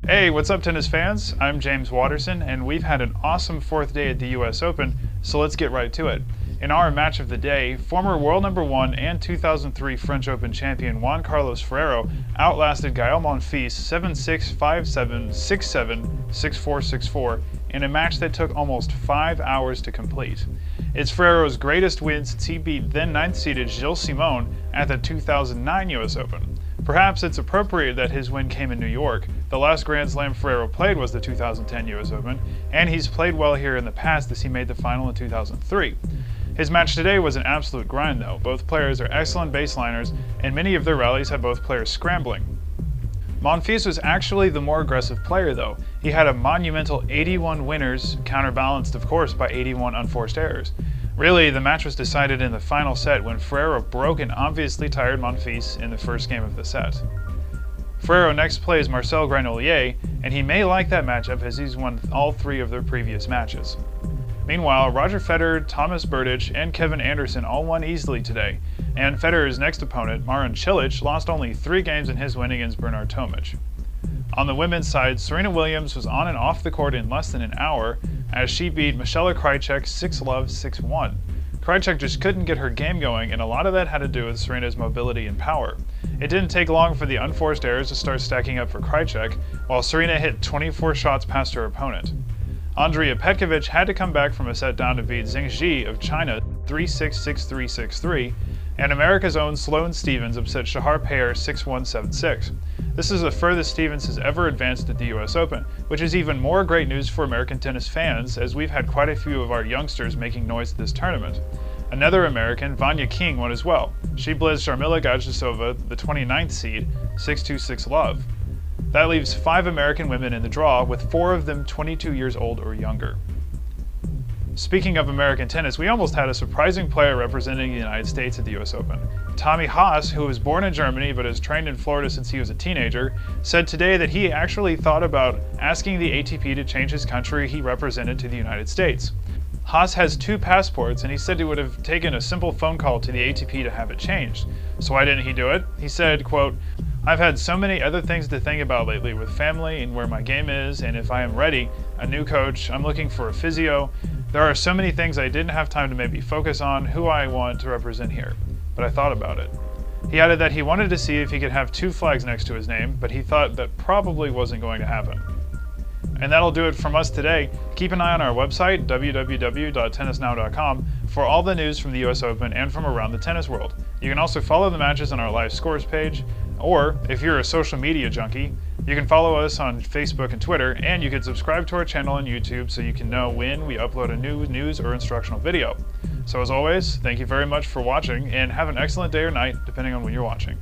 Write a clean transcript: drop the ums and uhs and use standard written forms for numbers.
Hey, what's up tennis fans? I'm James Waterson, and we've had an awesome fourth day at the US Open, so let's get right to it. In our match of the day, former world number 1 and 2003 French Open champion Juan Carlos Ferrero outlasted Gael Monfils 7-6, 5-7, 6-7, 6-4, 6-4 in a match that took almost 5 hours to complete. It's Ferrero's greatest win since he beat then 9th-seeded Gilles Simon at the 2009 US Open. Perhaps it's appropriate that his win came in New York. The last Grand Slam Ferrero played was the 2010 US Open, and he's played well here in the past as he made the final in 2003. His match today was an absolute grind though. Both players are excellent baseliners, and many of their rallies had both players scrambling. Monfils was actually the more aggressive player though. He had a monumental 81 winners, counterbalanced of course by 81 unforced errors. Really, the match was decided in the final set when Ferrero broke an obviously tired Monfils in the first game of the set. Ferrero next plays Marcel Granollers, and he may like that matchup as he's won all 3 of their previous matches. Meanwhile, Roger Federer, Tomas Berdych, and Kevin Anderson all won easily today, and Federer's next opponent, Marin Cilic, lost only 3 games in his win against Bernard Tomic. On the women's side, Serena Williams was on and off the court in less than an hour as she beat Michela Krajicek 6-love, 6-1. Krajicek just couldn't get her game going, and a lot of that had to do with Serena's mobility and power. It didn't take long for the unforced errors to start stacking up for Krajicek, while Serena hit 24 shots past her opponent. Andrea Petkovic had to come back from a set down to beat Zhengzhi of China 3-6, 6-3, 6-3, and America's own Sloane Stephens upset Shahar Peer 6-1, 7-6. This is the furthest Stephens has ever advanced at the US Open, which is even more great news for American tennis fans as we've had quite a few of our youngsters making noise at this tournament. Another American, Vania King, won as well. She blitzed Jarmila Gajusova, the 29th seed, 6-2, 6-love. That leaves 5 American women in the draw, with 4 of them 22 years old or younger. Speaking of American tennis, we almost had a surprising player representing the United States at the US Open. Tommy Haas, who was born in Germany but has trained in Florida since he was a teenager, said today that he actually thought about asking the ATP to change his country he represented to the United States. Haas has 2 passports, and he said he would have taken a simple phone call to the ATP to have it changed. So why didn't he do it? He said, quote, "I've had so many other things to think about lately with family and where my game is, and if I am ready, a new coach, I'm looking for a physio. There are so many things I didn't have time to maybe focus on who I want to represent here, but I thought about it." He added that he wanted to see if he could have 2 flags next to his name, but he thought that probably wasn't going to happen. And that'll do it from us today. Keep an eye on our website, www.tennisnow.com, for all the news from the US Open and from around the tennis world. You can also follow the matches on our live scores page, or if you're a social media junkie, you can follow us on Facebook and Twitter, and you can subscribe to our channel on YouTube so you can know when we upload a new news or instructional video. So as always, thank you very much for watching, and have an excellent day or night, depending on when you're watching.